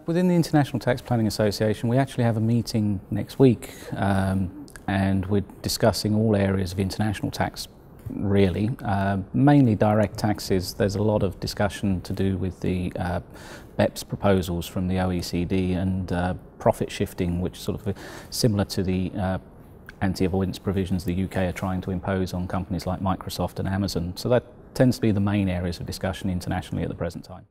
Within the International Tax Planning Association, we actually have a meeting next week, and we're discussing all areas of international tax, really. Mainly direct taxes. There's a lot of discussion to do with the BEPS proposals from the OECD and profit shifting, which is sort of similar to the anti-avoidance provisions the UK are trying to impose on companies like Microsoft and Amazon. So that tends to be the main areas of discussion internationally at the present time.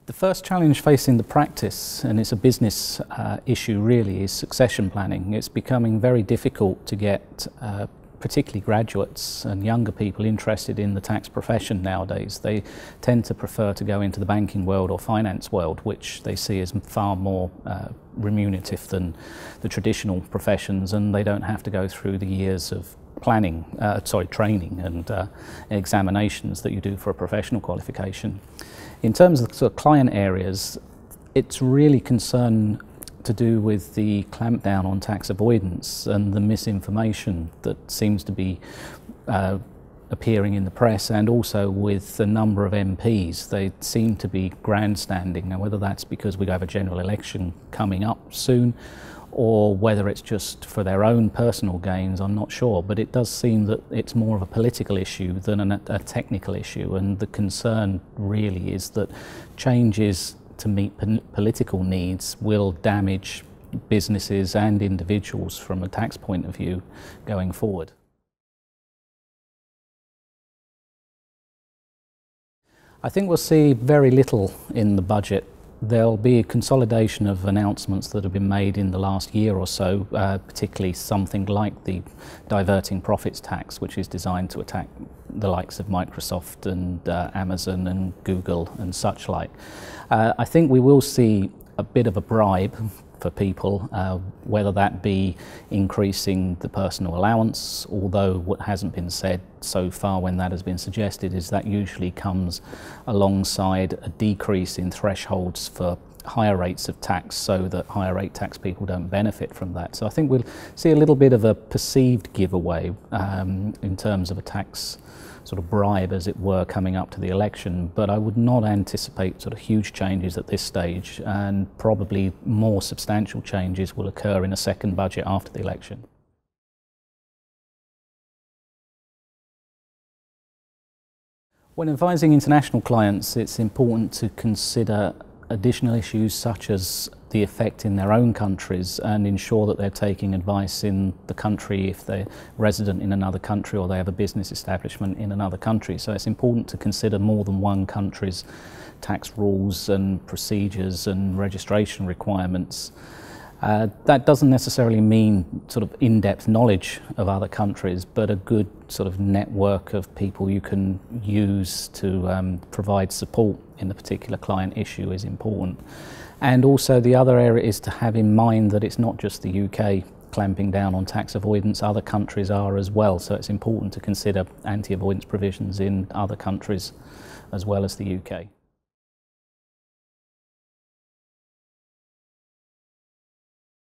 The first challenge facing the practice, and it's a business issue really, is succession planning. It's becoming very difficult to get particularly graduates and younger people interested in the tax profession nowadays. They tend to prefer to go into the banking world or finance world, which they see as far more remunerative than the traditional professions, and they don't have to go through the years of training and examinations that you do for a professional qualification. In terms of the sort of client areas, it's really concern to do with the clampdown on tax avoidance and the misinformation that seems to be appearing in the press, and also with the number of MPs. They seem to be grandstanding. Now, whether that's because we have a general election coming up soon, or whether it's just for their own personal gains, I'm not sure. But it does seem that it's more of a political issue than a technical issue, and the concern really is that changes to meet political needs will damage businesses and individuals from a tax point of view going forward. I think we'll see very little in the budget. There'll be a consolidation of announcements that have been made in the last year or so, particularly something like the diverting profits tax, which is designed to attack the likes of Microsoft and Amazon and Google and such like. I think we will see a bit of a bribe for people, whether that be increasing the personal allowance, although what hasn't been said so far when that has been suggested is that usually comes alongside a decrease in thresholds for higher rates of tax, so that higher rate tax people don't benefit from that. So I think we'll see a little bit of a perceived giveaway in terms of a tax sort of bribe, as it were, coming up to the election, but I would not anticipate sort of huge changes at this stage, and probably more substantial changes will occur in a second budget after the election. When advising international clients, it's important to consider additional issues such as the effect in their own countries, and ensure that they're taking advice in the country if they're resident in another country or they have a business establishment in another country. So it's important to consider more than one country's tax rules and procedures and registration requirements. That doesn't necessarily mean sort of in-depth knowledge of other countries, but a good sort of network of people you can use to provide support in the particular client issue is important. And also the other area is to have in mind that it's not just the UK clamping down on tax avoidance, other countries are as well. So it's important to consider anti-avoidance provisions in other countries as well as the UK.